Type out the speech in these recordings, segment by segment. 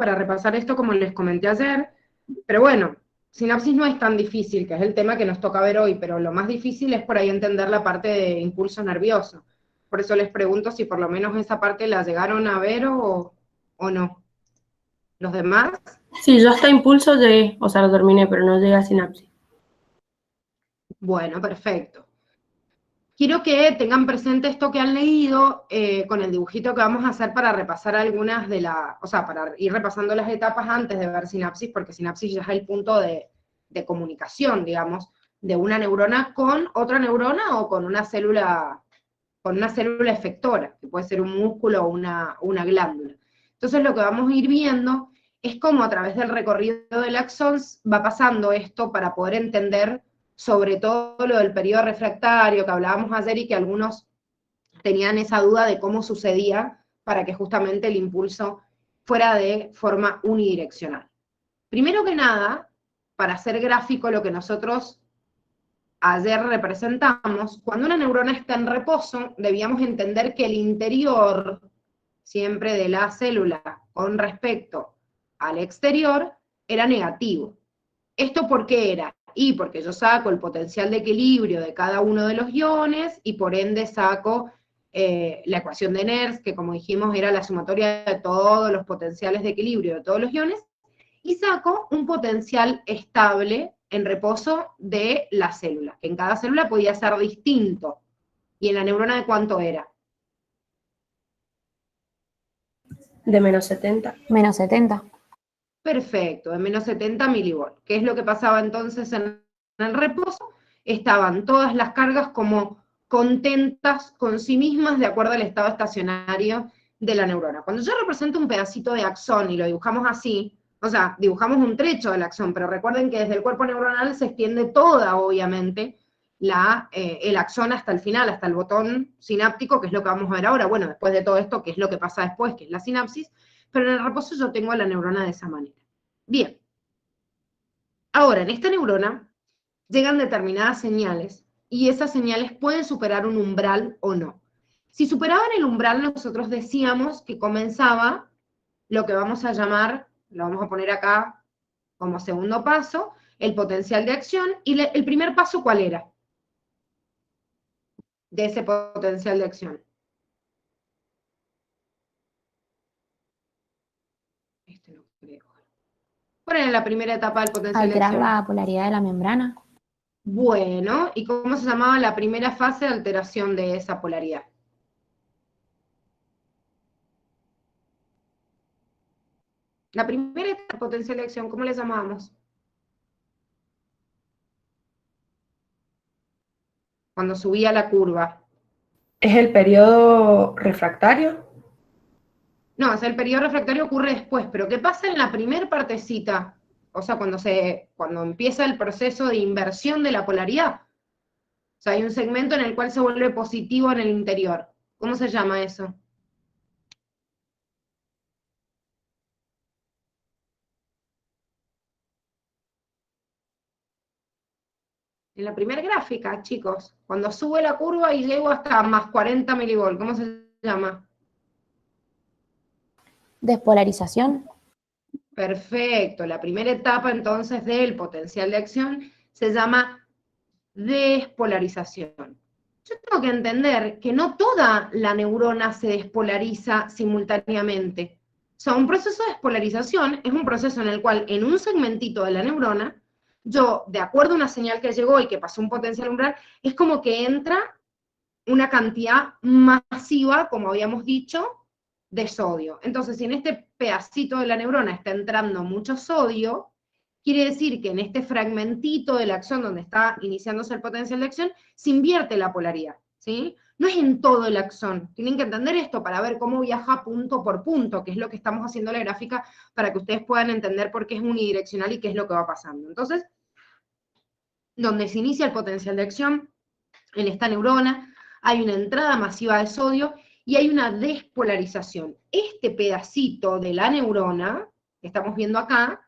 para repasar esto como les comenté ayer, pero bueno, sinapsis no es tan difícil, que es el tema que nos toca ver hoy, pero lo más difícil es por ahí entender la parte de impulso nervioso. Por eso les pregunto si por lo menos esa parte la llegaron a ver o no. ¿Los demás? Sí, yo hasta impulso llegué, o sea, lo terminé, pero no llegué a sinapsis. Bueno, perfecto. Quiero que tengan presente esto que han leído con el dibujito que vamos a hacer para repasar algunas de las, o sea, para ir repasando las etapas antes de ver sinapsis, porque sinapsis ya es el punto de comunicación, digamos, de una neurona con otra neurona o con una célula efectora, que puede ser un músculo o una glándula. Entonces lo que vamos a ir viendo es cómo a través del recorrido del axón va pasando esto para poder entender sobre todo lo del periodo refractario que hablábamos ayer y que algunos tenían esa duda de cómo sucedía para que justamente el impulso fuera de forma unidireccional. Primero que nada, para hacer gráfico lo que nosotros ayer representamos, cuando una neurona está en reposo, debíamos entender que el interior, siempre de la célula con respecto al exterior, era negativo. ¿Esto por qué era? Y porque yo saco el potencial de equilibrio de cada uno de los iones y por ende saco la ecuación de Nernst, que como dijimos era la sumatoria de todos los potenciales de equilibrio de todos los iones, y saco un potencial estable en reposo de la célula, que en cada célula podía ser distinto. ¿Y en la neurona de cuánto era? De menos 70. Menos 70. Perfecto, de menos 70 milivolts. ¿Qué es lo que pasaba entonces en el reposo? Estaban todas las cargas como contentas con sí mismas de acuerdo al estado estacionario de la neurona. Cuando yo represento un pedacito de axón y lo dibujamos así, o sea, dibujamos un trecho del axón, pero recuerden que desde el cuerpo neuronal se extiende toda, obviamente, el axón hasta el final, hasta el botón sináptico, que es lo que vamos a ver ahora. Bueno, después de todo esto, ¿qué es lo que pasa después? Que es la sinapsis, pero en el reposo yo tengo a la neurona de esa manera. Bien. Ahora, en esta neurona llegan determinadas señales, y esas señales pueden superar un umbral o no. Si superaban el umbral, nosotros decíamos que comenzaba lo que vamos a llamar, lo vamos a poner acá como segundo paso, el potencial de acción, y el primer paso, ¿cuál era? De ese potencial de acción. Este no creo. ¿Cuál era la primera etapa del potencial de Alterar acción? la polaridad de la membrana. Bueno, ¿y cómo se llamaba la primera fase de alteración de esa polaridad? La primera etapa de potencial de acción, ¿cómo le llamábamos? Cuando subía la curva. ¿Es el periodo refractario? No, o sea, el periodo refractario ocurre después, pero ¿qué pasa en la primera partecita? O sea, cuando empieza el proceso de inversión de la polaridad. O sea, hay un segmento en el cual se vuelve positivo en el interior. ¿Cómo se llama eso? En la primera gráfica, chicos, cuando sube la curva y llego hasta más 40 milivolts, ¿cómo se llama? Despolarización. Perfecto, la primera etapa entonces del potencial de acción se llama despolarización. Yo tengo que entender que no toda la neurona se despolariza simultáneamente. O sea, un proceso de despolarización es un proceso en el cual en un segmentito de la neurona, yo, de acuerdo a una señal que llegó y que pasó un potencial umbral, es como que entra una cantidad masiva, como habíamos dicho, de sodio. Entonces, si en este pedacito de la neurona está entrando mucho sodio, quiere decir que en este fragmentito del axón donde está iniciándose el potencial de acción, se invierte la polaridad, ¿sí? No es en todo el axón. Tienen que entender esto para ver cómo viaja punto por punto, que es lo que estamos haciendo en la gráfica, para que ustedes puedan entender por qué es unidireccional y qué es lo que va pasando. Entonces, donde se inicia el potencial de acción, en esta neurona, hay una entrada masiva de sodio y hay una despolarización. Este pedacito de la neurona, que estamos viendo acá,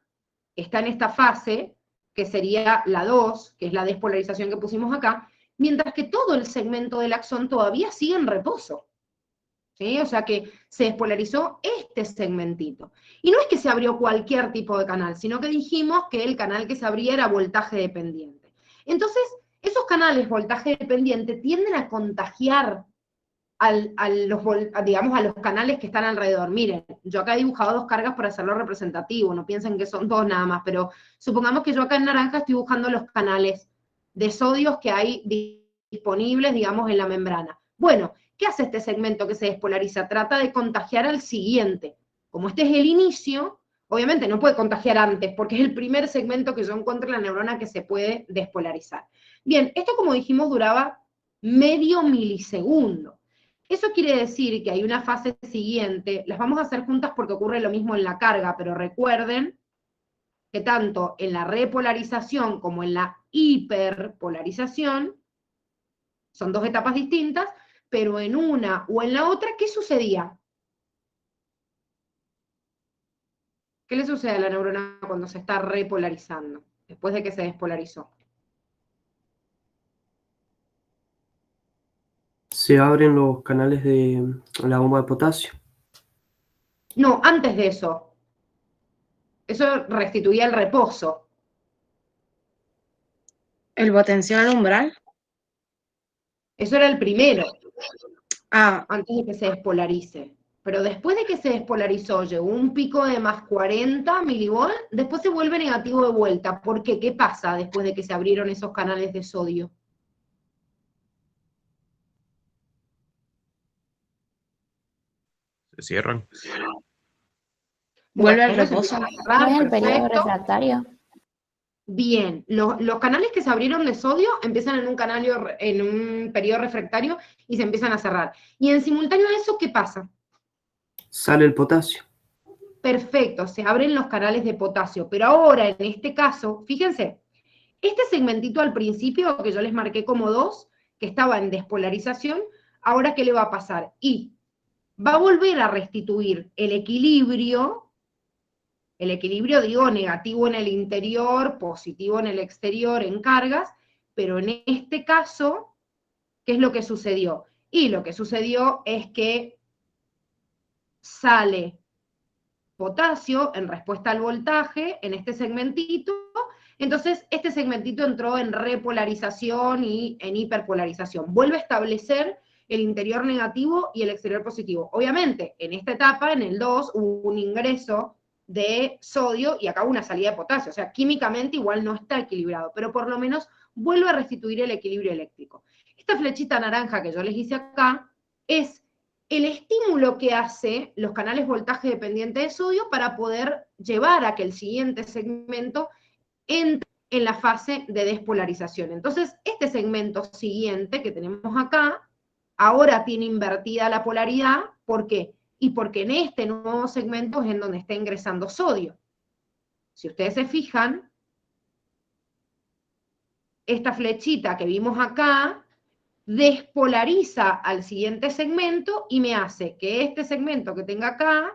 está en esta fase, que sería la 2, que es la despolarización que pusimos acá, mientras que todo el segmento del axón todavía sigue en reposo. ¿sí? O sea que se despolarizó este segmentito. Y no es que se abrió cualquier tipo de canal, sino que dijimos que el canal que se abría era voltaje dependiente. Entonces, esos canales voltaje dependiente tienden a contagiar digamos, a los canales que están alrededor. Miren, yo acá he dibujado dos cargas para hacerlo representativo, no piensen que son dos nada más, pero supongamos que yo acá en naranja estoy dibujando los canales de sodios que hay disponibles, digamos, en la membrana. Bueno, ¿qué hace este segmento que se despolariza? Trata de contagiar al siguiente. Como este es el inicio, obviamente no puede contagiar antes, porque es el primer segmento que yo encuentro en la neurona que se puede despolarizar. Bien, esto como dijimos duraba medio milisegundo. Eso quiere decir que hay una fase siguiente, las vamos a hacer juntas porque ocurre lo mismo en la carga, pero recuerden que tanto en la repolarización como en la hiperpolarización, son dos etapas distintas, pero en una o en la otra, ¿qué sucedía? ¿Qué le sucede a la neurona cuando se está repolarizando, después de que se despolarizó? Se abren los canales de la bomba de potasio. No, antes de eso. Eso restituía el reposo. El potencial umbral. Eso era el primero, Ah, antes de que se despolarice. Pero después de que se despolarizó, llegó un pico de más 40 milivolts, después se vuelve negativo de vuelta. ¿Por qué? ¿Qué pasa después de que se abrieron esos canales de sodio? Se cierran. vuelve al Bueno, se reposo. empieza a ¿No cerrar, es el periodo perfecto. refractario? Bien, los canales que se abrieron de sodio empiezan en un periodo refractario y se empiezan a cerrar. Y en simultáneo a eso, ¿qué pasa? Sale el potasio. Perfecto, se abren los canales de potasio. Pero ahora, en este caso, fíjense, este segmentito al principio, que yo les marqué como 2, que estaba en despolarización, ahora ¿qué le va a pasar? Y va a volver a restituir el equilibrio digo, negativo en el interior, positivo en el exterior, en cargas, pero en este caso, ¿qué es lo que sucedió? Y lo que sucedió es que sale potasio en respuesta al voltaje en este segmentito, entonces este segmentito entró en repolarización y en hiperpolarización. Vuelve a establecer el interior negativo y el exterior positivo. Obviamente, en esta etapa, en el 2, hubo un ingreso de sodio y acá una salida de potasio, o sea, químicamente igual no está equilibrado, pero por lo menos vuelve a restituir el equilibrio eléctrico. Esta flechita naranja que yo les hice acá es el estímulo que hace los canales voltaje dependiente de sodio para poder llevar a que el siguiente segmento entre en la fase de despolarización. Entonces, este segmento siguiente que tenemos acá, ahora tiene invertida la polaridad. ¿Por qué? Y porque en este nuevo segmento es en donde está ingresando sodio. Si ustedes se fijan, esta flechita que vimos acá despolariza al siguiente segmento y me hace que este segmento que tenga acá,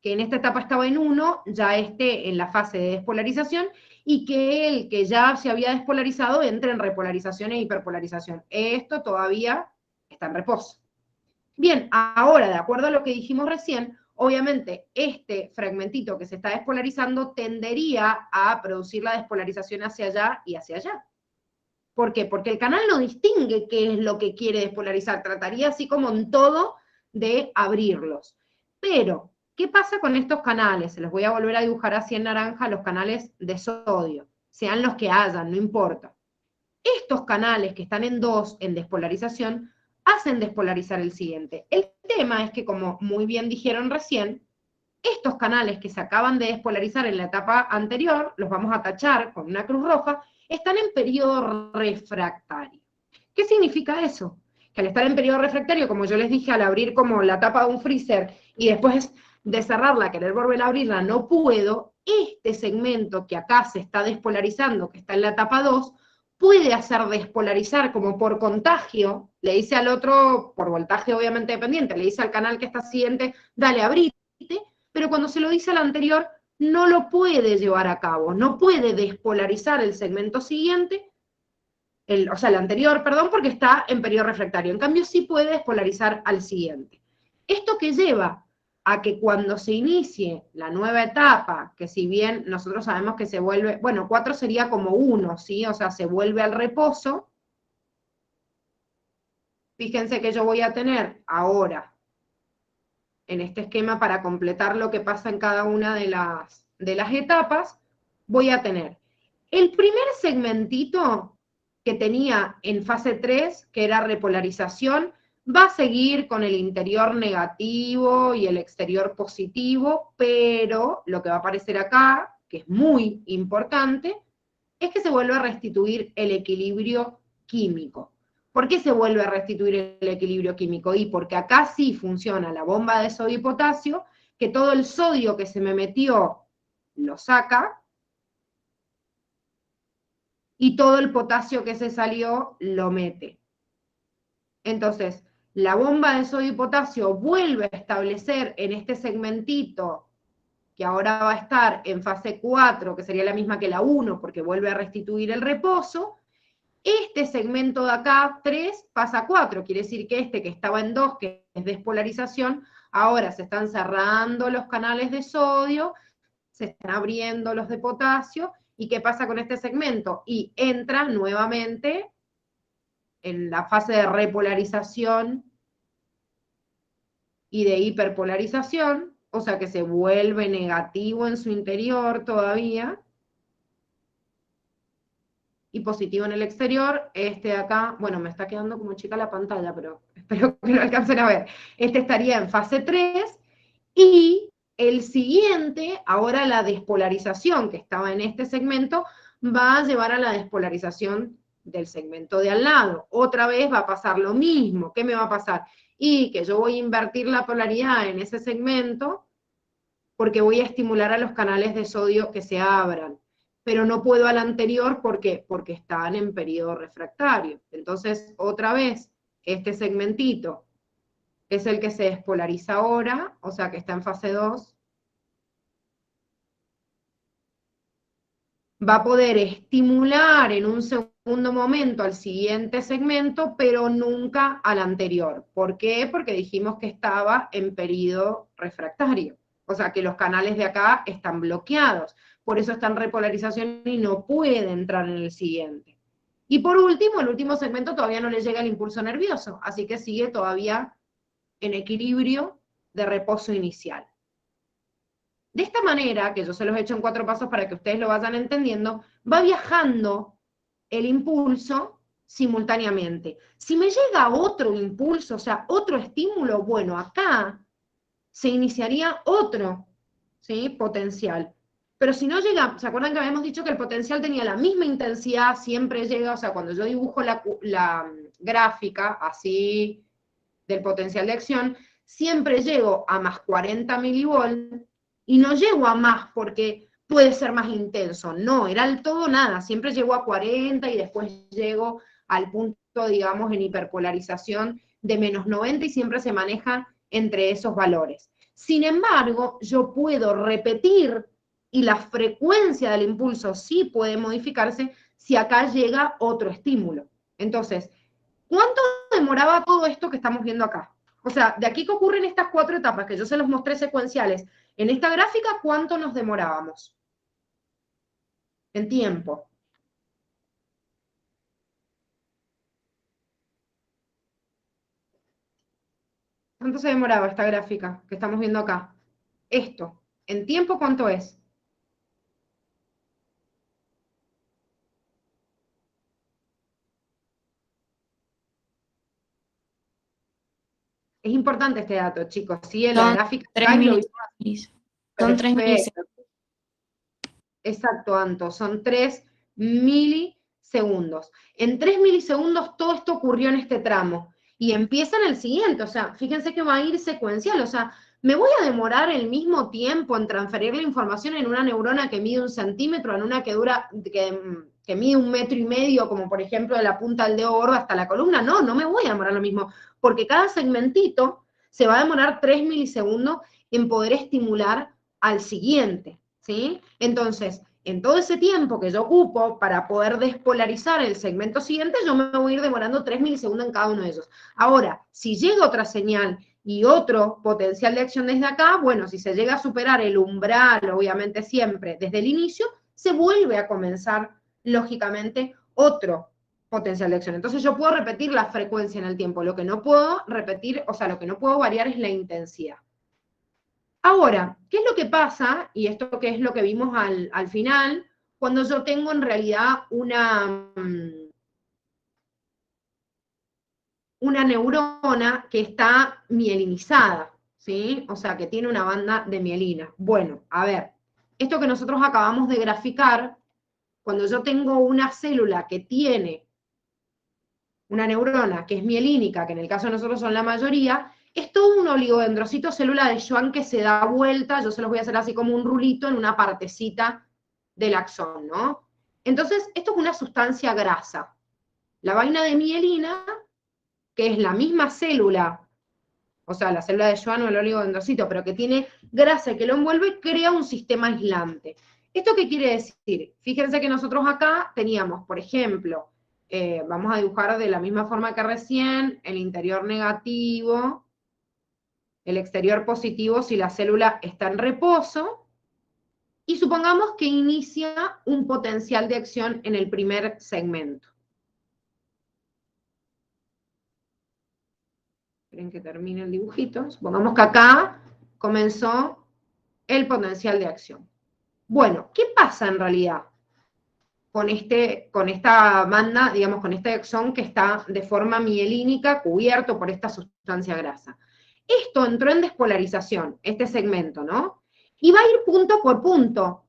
que en esta etapa estaba en 1, ya esté en la fase de despolarización, y que el que ya se había despolarizado entre en repolarización e hiperpolarización. Esto todavía está en reposo. Bien, ahora, de acuerdo a lo que dijimos recién, obviamente este fragmentito que se está despolarizando tendería a producir la despolarización hacia allá y hacia allá. ¿Por qué? Porque el canal no distingue qué es lo que quiere despolarizar, trataría así como en todo de abrirlos. Pero, ¿qué pasa con estos canales? Se los voy a volver a dibujar así en naranja, los canales de sodio, sean los que hayan, no importa. Estos canales que están en 2, en despolarización, hacen despolarizar el siguiente. El tema es que, como muy bien dijeron recién, estos canales que se acaban de despolarizar en la etapa anterior, los vamos a tachar con una cruz roja, están en periodo refractario. ¿Qué significa eso? Que al estar en periodo refractario, como yo les dije, al abrir como la tapa de un freezer y después de cerrarla, querer volver a abrirla, no puedo, este segmento que acá se está despolarizando, que está en la etapa 2, puede hacer despolarizar como por contagio, le dice al otro, por voltaje obviamente dependiente, le dice al canal que está siguiente, dale, abrite, pero cuando se lo dice al anterior, no lo puede llevar a cabo, no puede despolarizar el segmento siguiente, o sea, el anterior, perdón, porque está en periodo refractario. En cambio, sí puede despolarizar al siguiente. ¿Esto qué lleva? A que cuando se inicie la nueva etapa, que si bien nosotros sabemos que se vuelve, bueno, 4 sería como 1, ¿sí? O sea, se vuelve al reposo. Fíjense que yo voy a tener ahora, en este esquema, para completar lo que pasa en cada una de las etapas, voy a tener el primer segmentito que tenía en fase 3, que era repolarización, va a seguir con el interior negativo y el exterior positivo, pero lo que va a aparecer acá, que es muy importante, es que se vuelve a restituir el equilibrio químico. ¿Por qué se vuelve a restituir el equilibrio químico? Y porque acá sí funciona la bomba de sodio y potasio, que todo el sodio que se me metió lo saca, y todo el potasio que se salió lo mete. Entonces, la bomba de sodio y potasio vuelve a establecer en este segmentito, que ahora va a estar en fase 4, que sería la misma que la 1, porque vuelve a restituir el reposo. Este segmento de acá, 3, pasa a 4, quiere decir que este que estaba en 2, que es despolarización, ahora se están cerrando los canales de sodio, se están abriendo los de potasio, ¿y qué pasa con este segmento? Y entra nuevamente en la fase de repolarización y de hiperpolarización, o sea que se vuelve negativo en su interior todavía, y positivo en el exterior. Este de acá, bueno, me está quedando como chica la pantalla, pero espero que lo alcancen a ver. Este estaría en fase 3, y el siguiente, ahora la despolarización que estaba en este segmento, va a llevar a la despolarización del segmento de al lado. Otra vez va a pasar lo mismo. ¿Qué me va a pasar? Y que yo voy a invertir la polaridad en ese segmento porque voy a estimular a los canales de sodio que se abran, pero no puedo al anterior porque están en periodo refractario. Entonces, otra vez, este segmentito es el que se despolariza ahora, o sea que está en fase 2, va a poder estimular en un segundo momento al siguiente segmento, pero nunca al anterior. ¿Por qué? Porque dijimos que estaba en periodo refractario. O sea que los canales de acá están bloqueados. Por eso está en repolarización y no puede entrar en el siguiente. Y por último, el último segmento todavía no le llega el impulso nervioso, así que sigue todavía en equilibrio de reposo inicial. De esta manera, que yo se los he hecho en 4 pasos para que ustedes lo vayan entendiendo, va viajando el impulso simultáneamente. Si me llega otro impulso, o sea, otro estímulo, bueno, acá se iniciaría otro, ¿sí?, potencial. Pero si no llega, ¿se acuerdan que habíamos dicho que el potencial tenía la misma intensidad, siempre llega, o sea, cuando yo dibujo la gráfica así del potencial de acción, siempre llego a más 40 milivolts, y no llego a más porque puede ser más intenso, no, era el todo nada, siempre llego a 40 y después llego al punto, digamos, en hiperpolarización de menos 90 y siempre se maneja entre esos valores. Sin embargo, yo puedo repetir y la frecuencia del impulso sí puede modificarse si acá llega otro estímulo. Entonces, ¿cuánto demoraba todo esto que estamos viendo acá? O sea, de aquí que ocurren estas 4 etapas, que yo se los mostré secuenciales, en esta gráfica, ¿cuánto nos demorábamos? En tiempo. ¿Cuánto se demoraba esta gráfica que estamos viendo acá? Esto, en tiempo, ¿cuánto es? Es importante este dato, chicos. Sí, en la gráfica. 3 milisegundos. Son 3 milisegundos. Exacto, Anto, son 3 milisegundos. En 3 milisegundos todo esto ocurrió en este tramo. Y empieza en el siguiente, o sea, fíjense que va a ir secuencial, o sea, me voy a demorar el mismo tiempo en transferir la información en una neurona que mide 1 centímetro, en una que mide 1,5 metros, como por ejemplo de la punta del dedo gordo hasta la columna. No, no me voy a demorar lo mismo, porque cada segmentito se va a demorar 3 milisegundos en poder estimular al siguiente, ¿sí? Entonces, en todo ese tiempo que yo ocupo para poder despolarizar el segmento siguiente, yo me voy a ir demorando 3 milisegundos en cada uno de ellos. Ahora, si llega otra señal y otro potencial de acción desde acá, bueno, si se llega a superar el umbral, obviamente siempre desde el inicio, se vuelve a comenzar, lógicamente, otro potencial de acción. Entonces yo puedo repetir la frecuencia en el tiempo, lo que no puedo repetir, o sea, lo que no puedo variar es la intensidad. Ahora, ¿qué es lo que pasa? Y esto que es lo que vimos al final, cuando yo tengo en realidad una neurona que está mielinizada, ¿sí? O sea, que tiene una banda de mielina. Bueno, a ver, esto que nosotros acabamos de graficar, cuando yo tengo una célula que tiene una neurona que es mielínica, que en el caso de nosotros son la mayoría, es todo un oligodendrocito célula de Schwann que se da vuelta, yo se los voy a hacer así como un rulito en una partecita del axón, ¿no? Entonces, esto es una sustancia grasa. La vaina de mielina, que es la misma célula, o sea, la célula de Schwann o el oligodendrocito, pero que tiene grasa y que lo envuelve, crea un sistema aislante. ¿Esto qué quiere decir? Fíjense que nosotros acá teníamos, por ejemplo, vamos a dibujar de la misma forma que recién, el interior negativo, el exterior positivo si la célula está en reposo, y supongamos que inicia un potencial de acción en el primer segmento. Esperen que termine el dibujito. Supongamos que acá comenzó el potencial de acción. Bueno, ¿qué pasa en realidad con esta banda, digamos, con este axón que está de forma mielínica cubierto por esta sustancia grasa? Esto entró en despolarización, este segmento, ¿no? Y va a ir punto por punto.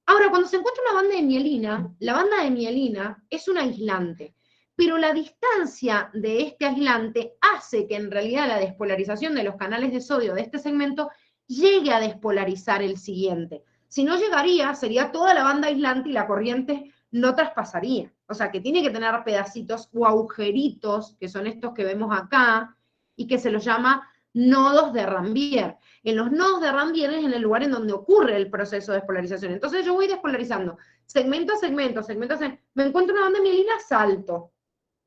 Ahora, cuando se encuentra una banda de mielina, la banda de mielina es un aislante, pero la distancia de este aislante hace que en realidad la despolarización de los canales de sodio de este segmento llegue a despolarizar el siguiente. Si no llegaría, sería toda la banda aislante y la corriente no traspasaría. O sea, que tiene que tener pedacitos o agujeritos, que son estos que vemos acá, y que se los llama nodos de Rambier. En los nodos de Rambier es en el lugar en donde ocurre el proceso de despolarización. Entonces yo voy despolarizando segmento a segmento, segmento a segmento. Me encuentro una banda de mielina, salto.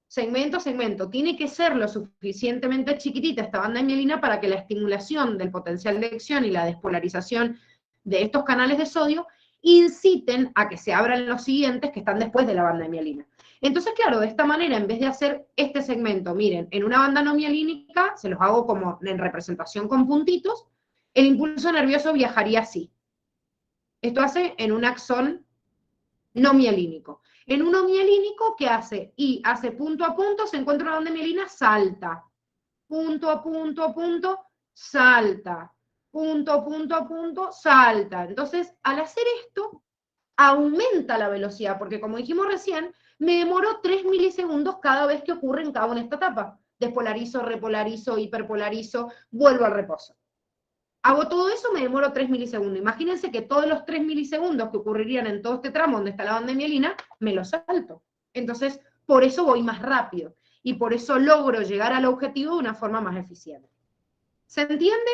Segmento a segmento. Tiene que ser lo suficientemente chiquitita esta banda de mielina para que la estimulación del potencial de acción y la despolarización de estos canales de sodio inciten a que se abran los siguientes que están después de la banda de mielina. Entonces, claro, de esta manera, en vez de hacer este segmento, miren, en una banda no mielínica, se los hago como en representación con puntitos, el impulso nervioso viajaría así. Esto hace en un axón no mielínico. En uno mielínico, ¿qué hace? Y hace punto a punto, se encuentra una banda de mielina, salta. Punto a punto, salta. Punto a punto, salta. Entonces, al hacer esto, aumenta la velocidad, porque como dijimos recién, me demoro 3 milisegundos cada vez que ocurre en cada una de esta etapa. Despolarizo, repolarizo, hiperpolarizo, vuelvo al reposo. Hago todo eso, me demoro 3 milisegundos. Imagínense que todos los 3 milisegundos que ocurrirían en todo este tramo donde está la banda de mielina, me los salto. Entonces, por eso voy más rápido. Y por eso logro llegar al objetivo de una forma más eficiente. ¿Se entiende?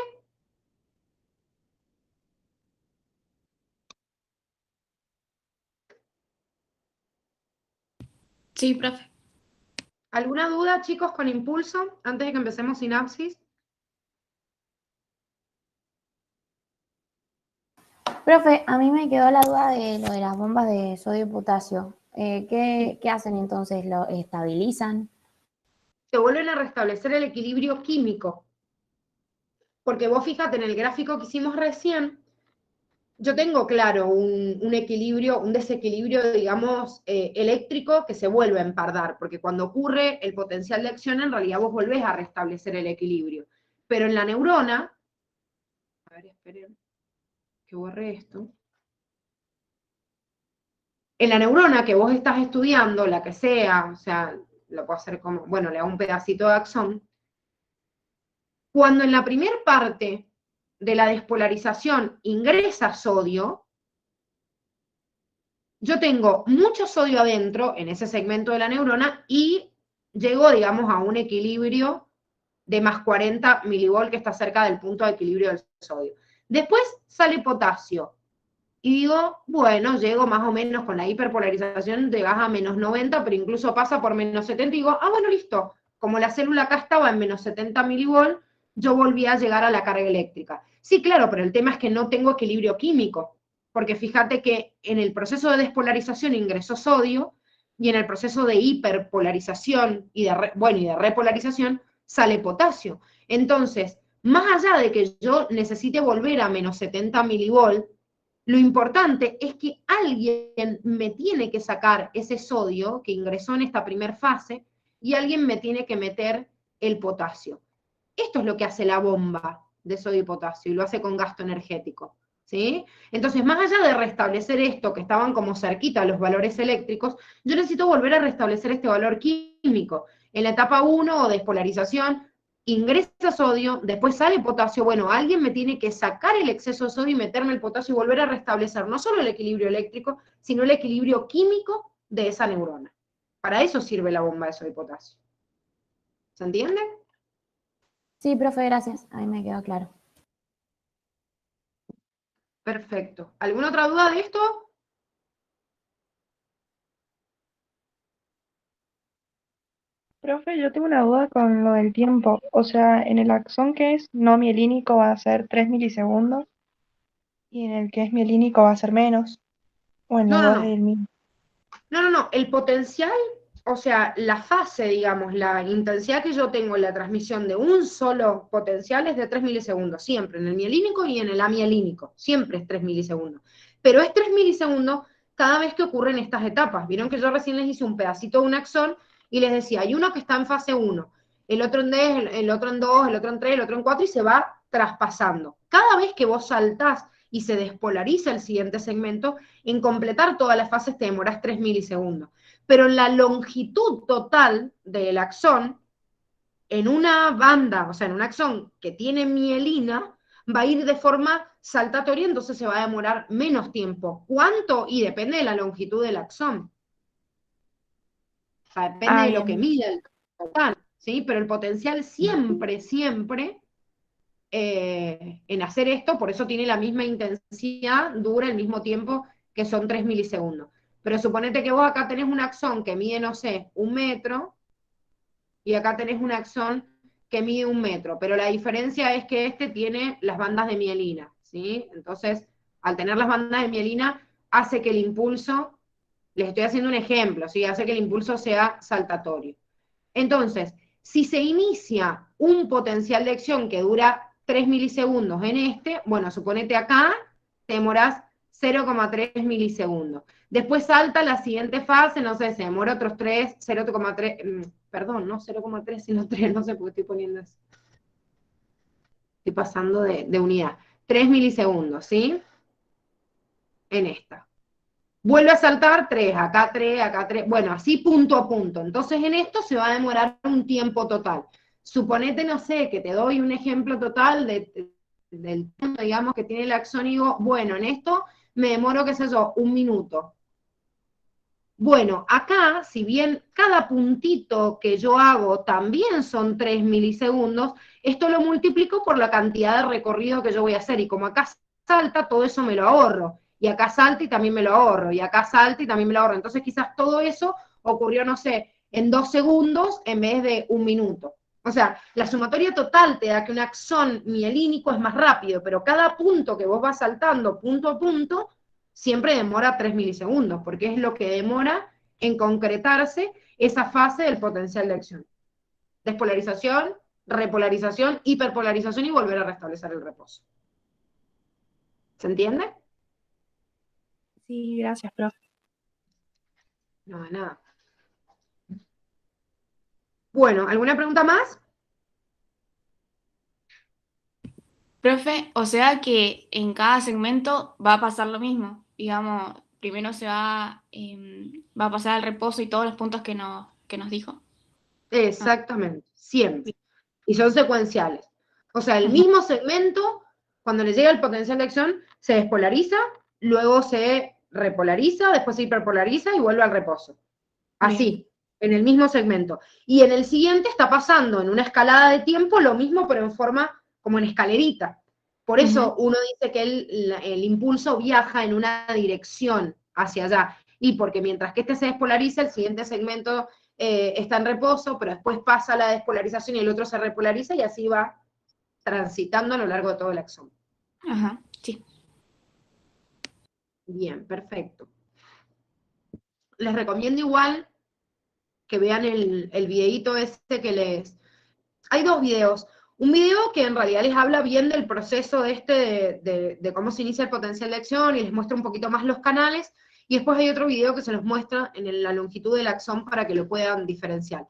Sí, profe. ¿Alguna duda, chicos, con impulso, antes de que empecemos sinapsis? Profe, a mí me quedó la duda de lo de las bombas de sodio y potasio. ¿Qué hacen entonces? ¿Lo estabilizan? Se vuelven a restablecer el equilibrio químico. Porque vos fíjate, en el gráfico que hicimos recién, yo tengo claro un equilibrio, un desequilibrio, digamos, eléctrico que se vuelve a empardar, porque cuando ocurre el potencial de acción, en realidad vos volvés a restablecer el equilibrio. Pero en la neurona, a ver, esperen, que borre esto. En la neurona que vos estás estudiando, la que sea, o sea, lo puedo hacer como, bueno, le hago un pedacito de axón. Cuando en la primera parte de la despolarización ingresa sodio, yo tengo mucho sodio adentro en ese segmento de la neurona y llego, digamos, a un equilibrio de más 40 milivolt que está cerca del punto de equilibrio del sodio. Después sale potasio. Y digo, bueno, llego más o menos con la hiperpolarización, llegas a menos 90, pero incluso pasa por menos 70 y digo, ah, bueno, listo, como la célula acá estaba en menos 70 milivolts, yo volví a llegar a la carga eléctrica. Sí, claro, pero el tema es que no tengo equilibrio químico, porque fíjate que en el proceso de despolarización ingresó sodio, y en el proceso de hiperpolarización y de repolarización sale potasio. Entonces, más allá de que yo necesite volver a menos 70 milivolts, lo importante es que alguien me tiene que sacar ese sodio que ingresó en esta primera fase y alguien me tiene que meter el potasio. Esto es lo que hace la bomba de sodio y potasio y lo hace con gasto energético. ¿Sí? Entonces, más allá de restablecer esto, que estaban como cerquita los valores eléctricos, yo necesito volver a restablecer este valor químico. En la etapa 1 o despolarización, ingresa sodio, después sale potasio. Bueno, alguien me tiene que sacar el exceso de sodio y meterme el potasio y volver a restablecer no solo el equilibrio eléctrico, sino el equilibrio químico de esa neurona. Para eso sirve la bomba de sodio y potasio. ¿Se entiende? Sí, profe, gracias. A mí me quedó claro. Perfecto. ¿Alguna otra duda de esto? Profe, yo tengo una duda con lo del tiempo. O sea, en el axón que es no mielínico va a ser 3 milisegundos y en el que es mielínico va a ser menos. O en los dos es el mismo. No. El potencial, o sea, la fase, digamos, la intensidad que yo tengo en la transmisión de un solo potencial es de 3 milisegundos, siempre, en el mielínico y en el amielínico, siempre es 3 milisegundos. Pero es 3 milisegundos cada vez que ocurren estas etapas. Vieron que yo recién les hice un pedacito de un axón y les decía, hay uno que está en fase 1, el otro en 10, el otro en 2, el otro en 3, el otro en 4, y se va traspasando. Cada vez que vos saltás y se despolariza el siguiente segmento, en completar todas las fases te demorás 3 milisegundos. Pero en la longitud total del axón, en una banda, o sea, en un axón que tiene mielina, va a ir de forma saltatoria, entonces se va a demorar menos tiempo. ¿Cuánto? Y depende de la longitud del axón. O sea, depende de lo que mide el total, ¿sí? Pero el potencial siempre en hacer esto, por eso tiene la misma intensidad, dura el mismo tiempo, que son 3 milisegundos. Pero suponete que vos acá tenés un axón que mide, no sé, 1 metro, y acá tenés un axón que mide 1 metro, pero la diferencia es que este tiene las bandas de mielina, ¿sí? Entonces, al tener las bandas de mielina, hace que el impulso, les estoy haciendo un ejemplo, ¿sí? Hace que el impulso sea saltatorio. Entonces, si se inicia un potencial de acción que dura 3 milisegundos en este, bueno, suponete acá, te demorás 0,3 milisegundos. Después salta la siguiente fase, no sé, se demora otros 3, 0,3, perdón, no 0,3, sino 3, no sé por qué estoy poniendo eso. Estoy pasando de unidad. 3 milisegundos, ¿sí? En esta. Vuelve a saltar 3, acá 3, acá 3, bueno, así punto a punto. Entonces en esto se va a demorar un tiempo total. Suponete, no sé, que te doy un ejemplo total del tiempo, digamos, que tiene el axón y digo, bueno, en esto me demoro, qué sé yo, 1 minuto. Bueno, acá, si bien cada puntito que yo hago también son 3 milisegundos, esto lo multiplico por la cantidad de recorrido que yo voy a hacer, y como acá salta, todo eso me lo ahorro, y acá salta y también me lo ahorro, y acá salta y también me lo ahorro. Entonces quizás todo eso ocurrió, no sé, en 2 segundos en vez de 1 minuto. O sea, la sumatoria total te da que un axón mielínico es más rápido, pero cada punto que vos vas saltando punto a punto, siempre demora 3 milisegundos, porque es lo que demora en concretarse esa fase del potencial de acción. Despolarización, repolarización, hiperpolarización y volver a restablecer el reposo. ¿Se entiende? Sí, gracias, profe. No, de nada. Bueno, ¿alguna pregunta más? Profe, o sea que en cada segmento va a pasar lo mismo. Digamos, primero va a pasar el reposo y todos los puntos que nos dijo. Exactamente, siempre. Y son secuenciales. O sea, el Ujú. mismo segmento, cuando le llega el potencial de acción, se despolariza, luego se repolariza, después se hiperpolariza y vuelve al reposo. Así, en el mismo segmento. Y en el siguiente está pasando en una escalada de tiempo lo mismo, pero en forma como en escalerita. Por eso uno dice que el impulso viaja en una dirección hacia allá. Y porque mientras que este se despolariza, el siguiente segmento está en reposo, pero después pasa la despolarización y el otro se repolariza y así va transitando a lo largo de todo el axón. Ajá, sí. Bien, perfecto. Les recomiendo igual que vean el videíto este que les... Hay dos videos. Un video que en realidad les habla bien del proceso de cómo se inicia el potencial de acción y les muestra un poquito más los canales, y después hay otro video que se los muestra en la longitud del axón para que lo puedan diferenciar.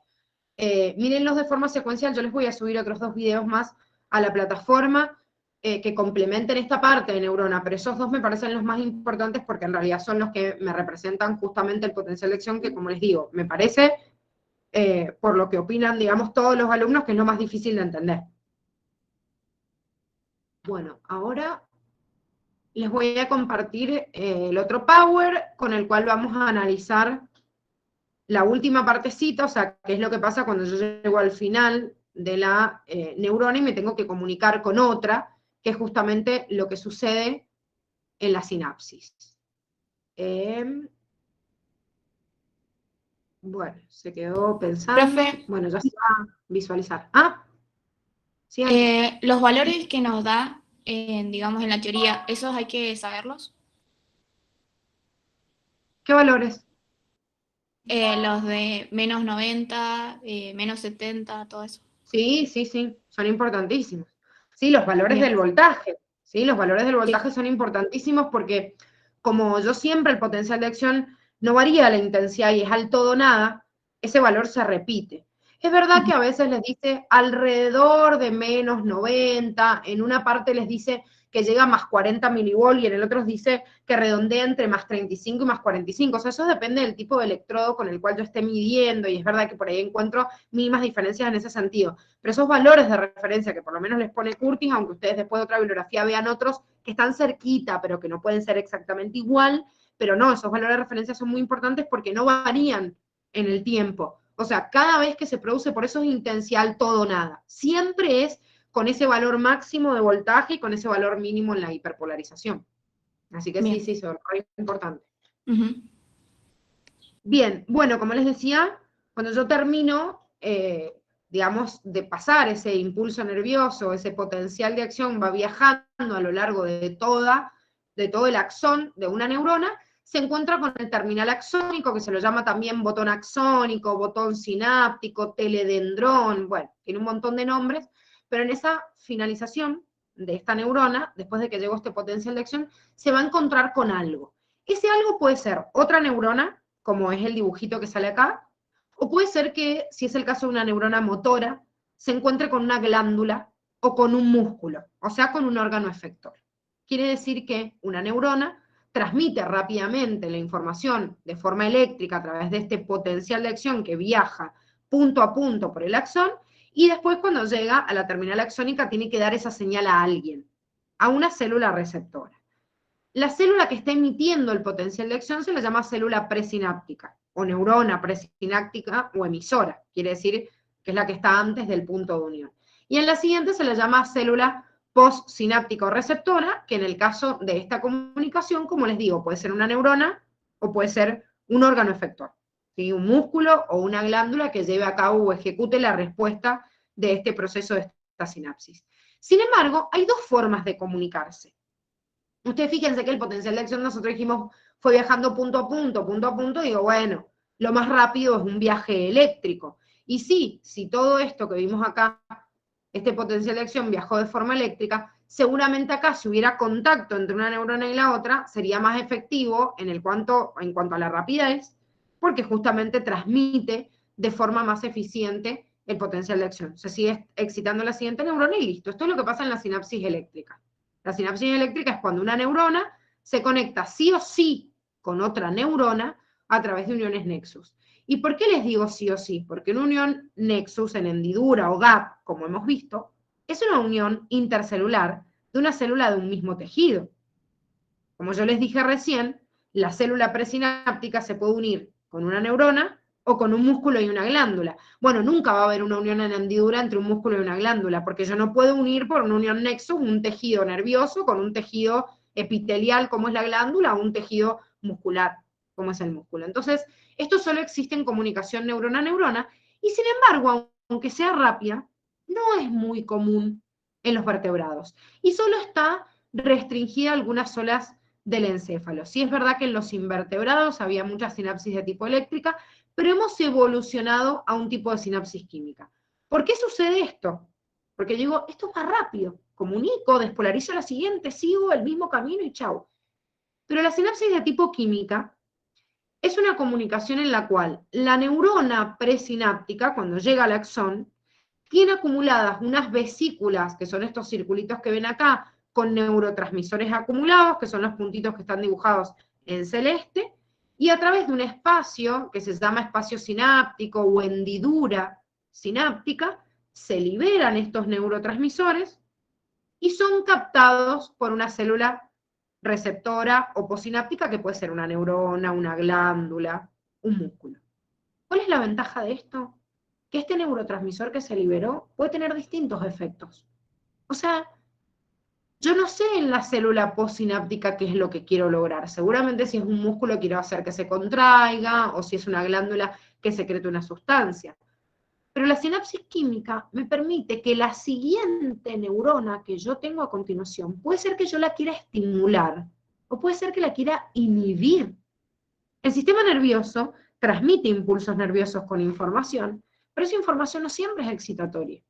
Mírenlos de forma secuencial, yo les voy a subir otros dos videos más a la plataforma que complementen esta parte de neurona, pero esos dos me parecen los más importantes porque en realidad son los que me representan justamente el potencial de acción que, como les digo, me parece, por lo que opinan, digamos, todos los alumnos, que es lo más difícil de entender. Bueno, ahora les voy a compartir el otro Power con el cual vamos a analizar la última partecita, o sea, qué es lo que pasa cuando yo llego al final de la neurona y me tengo que comunicar con otra, que es justamente lo que sucede en la sinapsis. Bueno, se quedó pensando. Profe. Bueno, ya se va a visualizar. ¿Sí? Los valores que nos da, digamos, en la teoría, ¿esos hay que saberlos? ¿Qué valores? Los de menos 90, menos 70, todo eso. Sí, son importantísimos. Sí, los valores Bien. del voltaje. Sí, los valores del voltaje Sí. son importantísimos porque, como yo siempre, el potencial de acción no varía la intensidad y es al todo o nada, ese valor se repite. Es verdad que a veces les dice alrededor de menos 90, en una parte les dice que llega a más 40 milivolt y en el otro dice que redondea entre más 35 y más 45. O sea, eso depende del tipo de electrodo con el cual yo esté midiendo, y es verdad que por ahí encuentro mínimas diferencias en ese sentido. Pero esos valores de referencia que por lo menos les pone Curtis, aunque ustedes después de otra bibliografía vean otros que están cerquita, pero que no pueden ser exactamente igual, pero no, esos valores de referencia son muy importantes porque no varían en el tiempo. O sea, cada vez que se produce, por eso es intensial todo o nada. Siempre es con ese valor máximo de voltaje y con ese valor mínimo en la hiperpolarización. Así que Bien. sí, son muy importantes. Uh-huh. Bien, bueno, como les decía, cuando yo termino, digamos, de pasar ese impulso nervioso, ese potencial de acción va viajando a lo largo de todo el axón de una neurona, se encuentra con el terminal axónico, que se lo llama también botón axónico, botón sináptico, teledendrón, bueno, tiene un montón de nombres, pero en esa finalización de esta neurona, después de que llegó este potencial de acción, se va a encontrar con algo. Ese algo puede ser otra neurona, como es el dibujito que sale acá, o puede ser que, si es el caso de una neurona motora, se encuentre con una glándula o con un músculo, o sea, con un órgano efector. Quiere decir que una neurona transmite rápidamente la información de forma eléctrica a través de este potencial de acción que viaja punto a punto por el axón, y después cuando llega a la terminal axónica tiene que dar esa señal a alguien, a una célula receptora. La célula que está emitiendo el potencial de acción se le llama célula presináptica, o neurona presináptica o emisora, quiere decir que es la que está antes del punto de unión. Y en la siguiente se le llama célula postsináptica receptora, que en el caso de esta comunicación, como les digo, puede ser una neurona o puede ser un órgano efector, ¿sí? Un músculo o una glándula que lleve a cabo o ejecute la respuesta de este proceso de esta sinapsis. Sin embargo, hay dos formas de comunicarse. Ustedes fíjense que el potencial de acción, nosotros dijimos, fue viajando punto a punto, digo, bueno, lo más rápido es un viaje eléctrico. Y sí, si todo esto que vimos acá, este potencial de acción viajó de forma eléctrica, seguramente acá si hubiera contacto entre una neurona y la otra, sería más efectivo en cuanto a la rapidez, porque justamente transmite de forma más eficiente el potencial de acción. Se sigue excitando la siguiente neurona y listo. Esto es lo que pasa en la sinapsis eléctrica. La sinapsis eléctrica es cuando una neurona se conecta sí o sí con otra neurona a través de uniones nexus. ¿Y por qué les digo sí o sí? Porque una unión nexus en hendidura o gap, como hemos visto, es una unión intercelular de una célula de un mismo tejido. Como yo les dije recién, la célula presináptica se puede unir con una neurona o con un músculo y una glándula. Bueno, nunca va a haber una unión en hendidura entre un músculo y una glándula, porque yo no puedo unir por una unión nexus un tejido nervioso con un tejido epitelial como es la glándula o un tejido muscular, como es el músculo. Entonces, esto solo existe en comunicación neurona a neurona, y sin embargo, aunque sea rápida, no es muy común en los vertebrados, y solo está restringida a algunas zonas del encéfalo. Sí es verdad que en los invertebrados había mucha sinapsis de tipo eléctrica, pero hemos evolucionado a un tipo de sinapsis química. ¿Por qué sucede esto? Porque yo digo, esto es más rápido, comunico, despolarizo a la siguiente, sigo el mismo camino y chau. Pero la sinapsis de tipo química es una comunicación en la cual la neurona presináptica, cuando llega al axón, tiene acumuladas unas vesículas, que son estos circulitos que ven acá, con neurotransmisores acumulados, que son los puntitos que están dibujados en celeste, y a través de un espacio que se llama espacio sináptico o hendidura sináptica, se liberan estos neurotransmisores y son captados por una célula receptora o posináptica, que puede ser una neurona, una glándula, un músculo. ¿Cuál es la ventaja de esto? Que este neurotransmisor que se liberó puede tener distintos efectos. O sea, yo no sé en la célula postsináptica qué es lo que quiero lograr. Seguramente si es un músculo quiero hacer que se contraiga, o si es una glándula que secrete una sustancia. Pero la sinapsis química me permite que la siguiente neurona que yo tengo a continuación, puede ser que yo la quiera estimular, o puede ser que la quiera inhibir. El sistema nervioso transmite impulsos nerviosos con información, pero esa información no siempre es excitatoria.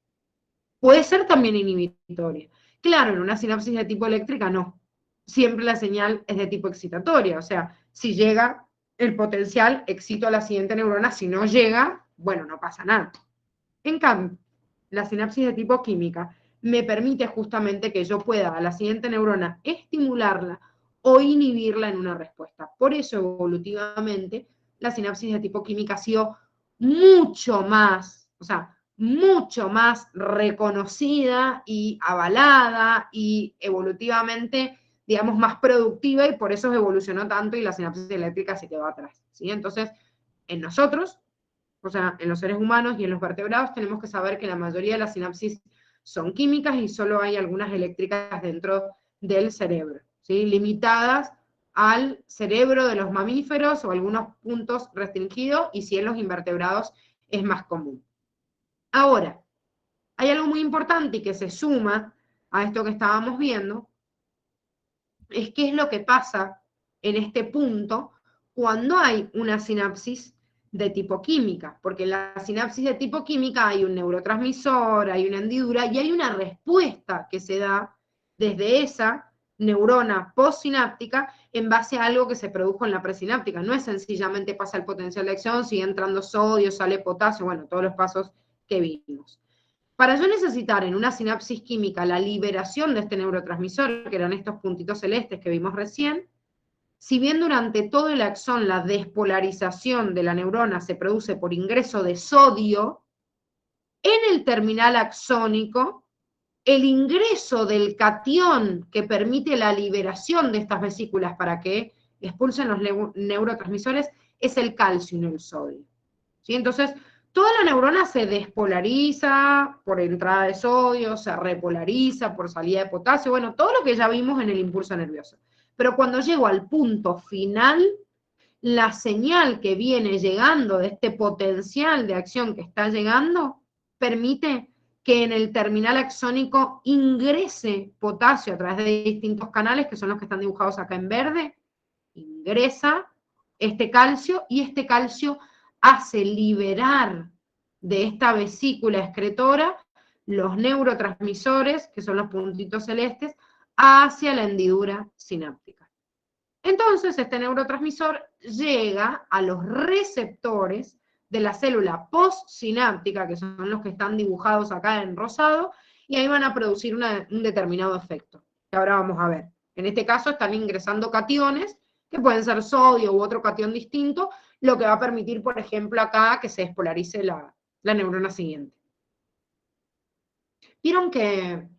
Puede ser también inhibitoria. Claro, en una sinapsis de tipo eléctrica no. Siempre la señal es de tipo excitatoria, o sea, si llega el potencial, excito a la siguiente neurona, si no llega, bueno, no pasa nada. En cambio, la sinapsis de tipo química me permite justamente que yo pueda a la siguiente neurona estimularla o inhibirla en una respuesta. Por eso, evolutivamente, la sinapsis de tipo química ha sido mucho más, o sea, mucho más reconocida y avalada y evolutivamente, digamos, más productiva, y por eso evolucionó tanto y la sinapsis eléctrica se quedó atrás, ¿sí? Entonces, en nosotros, o sea, en los seres humanos y en los vertebrados, tenemos que saber que la mayoría de las sinapsis son químicas y solo hay algunas eléctricas dentro del cerebro, ¿sí? Limitadas al cerebro de los mamíferos o algunos puntos restringidos, y si en los invertebrados es más común. Ahora, hay algo muy importante y que se suma a esto que estábamos viendo, es qué es lo que pasa en este punto cuando hay una sinapsis de tipo química, porque en la sinapsis de tipo química hay un neurotransmisor, hay una hendidura y hay una respuesta que se da desde esa neurona postsináptica en base a algo que se produjo en la presináptica. No es sencillamente pasa el potencial de acción, sigue entrando sodio, sale potasio, bueno, todos los pasos que vimos. Para yo necesitar en una sinapsis química la liberación de este neurotransmisor, que eran estos puntitos celestes que vimos recién, si bien durante todo el axón la despolarización de la neurona se produce por ingreso de sodio, en el terminal axónico, el ingreso del catión que permite la liberación de estas vesículas para que expulsen los neurotransmisores es el calcio y no el sodio, ¿sí? Entonces, toda la neurona se despolariza por entrada de sodio, se repolariza por salida de potasio, bueno, todo lo que ya vimos en el impulso nervioso. Pero cuando llego al punto final, la señal que viene llegando de este potencial de acción que está llegando, permite que en el terminal axónico ingrese potasio a través de distintos canales, que son los que están dibujados acá en verde, ingresa este calcio, y este calcio hace liberar de esta vesícula excretora los neurotransmisores, que son los puntitos celestes, hacia la hendidura sináptica. Entonces, este neurotransmisor llega a los receptores de la célula postsináptica, que son los que están dibujados acá en rosado, y ahí van a producir un determinado efecto, que ahora vamos a ver. En este caso están ingresando cationes, que pueden ser sodio u otro catión distinto, lo que va a permitir, por ejemplo, acá que se despolarice la neurona siguiente. Vieron que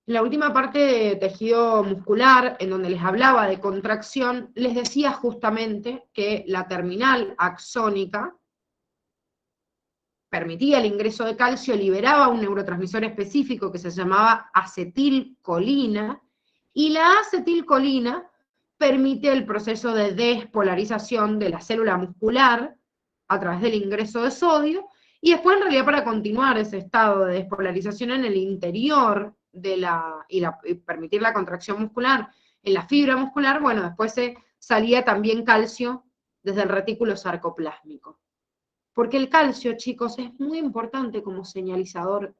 la última parte de tejido muscular, en donde les hablaba de contracción, les decía justamente que la terminal axónica permitía el ingreso de calcio, liberaba un neurotransmisor específico que se llamaba acetilcolina, y la acetilcolina permite el proceso de despolarización de la célula muscular a través del ingreso de sodio, y después en realidad para continuar ese estado de despolarización en el interior de y permitir la contracción muscular en la fibra muscular, bueno, después se salía también calcio desde el retículo sarcoplásmico. Porque el calcio, chicos, es muy importante como señalizador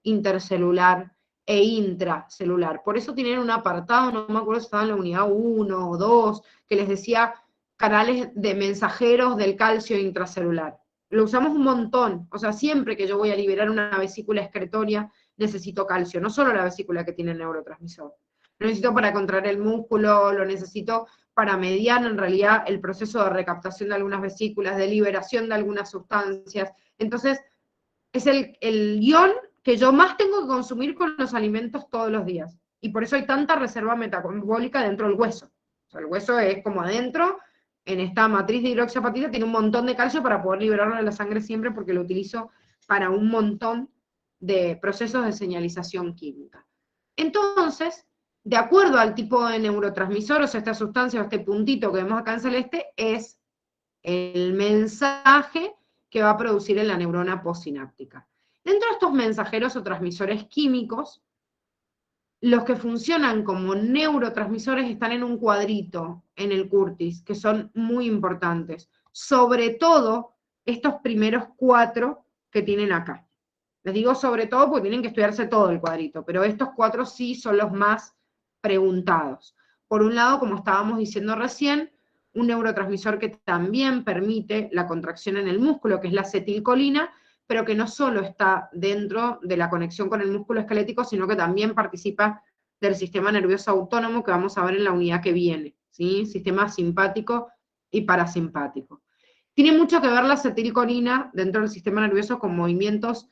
intercelular e intracelular. Por eso tienen un apartado, no me acuerdo si estaba en la unidad 1 o 2, que les decía canales de mensajeros del calcio intracelular. Lo usamos un montón, o sea, siempre que yo voy a liberar una vesícula excretoria, necesito calcio, no solo la vesícula que tiene el neurotransmisor. Lo necesito para contraer el músculo, lo necesito para mediar en realidad el proceso de recaptación de algunas vesículas, de liberación de algunas sustancias. Entonces, es el ion que yo más tengo que consumir con los alimentos todos los días. Y por eso hay tanta reserva metabólica dentro del hueso. O sea, el hueso es como adentro, en esta matriz de hidroxiapatita, tiene un montón de calcio para poder liberarlo de la sangre siempre, porque lo utilizo para un montón de procesos de señalización química. Entonces, de acuerdo al tipo de neurotransmisor, o sea, esta sustancia o este puntito que vemos acá en celeste, es el mensaje que va a producir en la neurona postsináptica. Dentro de estos mensajeros o transmisores químicos, los que funcionan como neurotransmisores están en un cuadrito en el Curtis, que son muy importantes. Sobre todo, estos primeros 4 que tienen acá. Les digo sobre todo porque tienen que estudiarse todo el cuadrito, pero estos 4 sí son los más preguntados. Por un lado, como estábamos diciendo recién, un neurotransmisor que también permite la contracción en el músculo, que es la acetilcolina, pero que no solo está dentro de la conexión con el músculo esquelético, sino que también participa del sistema nervioso autónomo que vamos a ver en la unidad que viene, ¿sí? Sistema simpático y parasimpático. Tiene mucho que ver la acetilcolina dentro del sistema nervioso con movimientos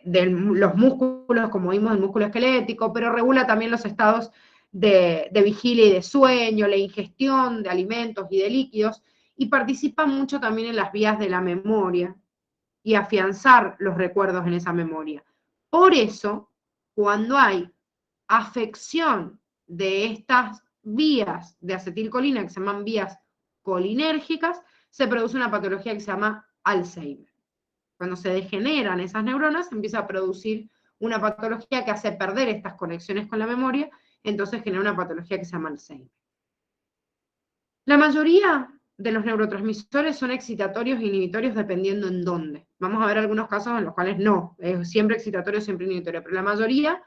de los músculos, como vimos, el músculo esquelético, pero regula también los estados de vigilia y de sueño, la ingestión de alimentos y de líquidos, y participa mucho también en las vías de la memoria, y afianzar los recuerdos en esa memoria. Por eso, cuando hay afección de estas vías de acetilcolina, que se llaman vías colinérgicas, se produce una patología que se llama Alzheimer. Cuando se degeneran esas neuronas, empieza a producir una patología que hace perder estas conexiones con la memoria, entonces genera una patología que se llama Alzheimer. La mayoría de los neurotransmisores son excitatorios e inhibitorios dependiendo en dónde. Vamos a ver algunos casos en los cuales no, es siempre excitatorio, siempre inhibitorio, pero la mayoría,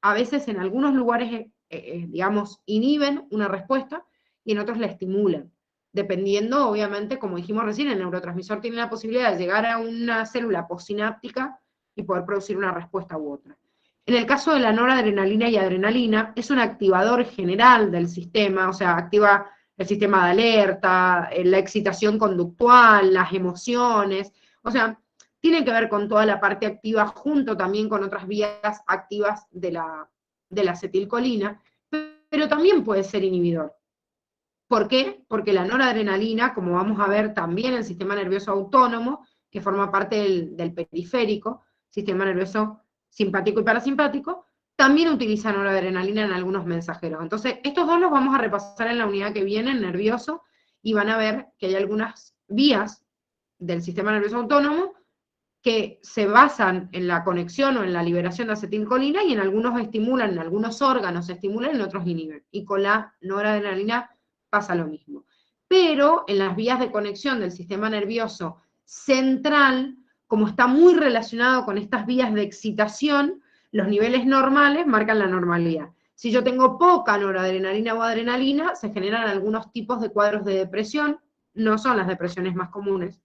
a veces en algunos lugares, digamos, inhiben una respuesta y en otros la estimulan. Dependiendo, obviamente, como dijimos recién, el neurotransmisor tiene la posibilidad de llegar a una célula postsináptica y poder producir una respuesta u otra. En el caso de la noradrenalina y adrenalina, es un activador general del sistema, o sea, activa el sistema de alerta, la excitación conductual, las emociones, o sea, tiene que ver con toda la parte activa junto también con otras vías activas de la acetilcolina, pero también puede ser inhibidor. ¿Por qué? Porque la noradrenalina, como vamos a ver también en el sistema nervioso autónomo, que forma parte del periférico, sistema nervioso simpático y parasimpático, también utiliza noradrenalina en algunos mensajeros. Entonces, estos dos los vamos a repasar en la unidad que viene, en nervioso, y van a ver que hay algunas vías del sistema nervioso autónomo que se basan en la conexión o en la liberación de acetilcolina, y en algunos estimulan, en algunos órganos estimulan, en otros inhiben. Y con la noradrenalina pasa lo mismo. Pero en las vías de conexión del sistema nervioso central, como está muy relacionado con estas vías de excitación, los niveles normales marcan la normalidad. Si yo tengo poca noradrenalina o adrenalina, se generan algunos tipos de cuadros de depresión, no son las depresiones más comunes.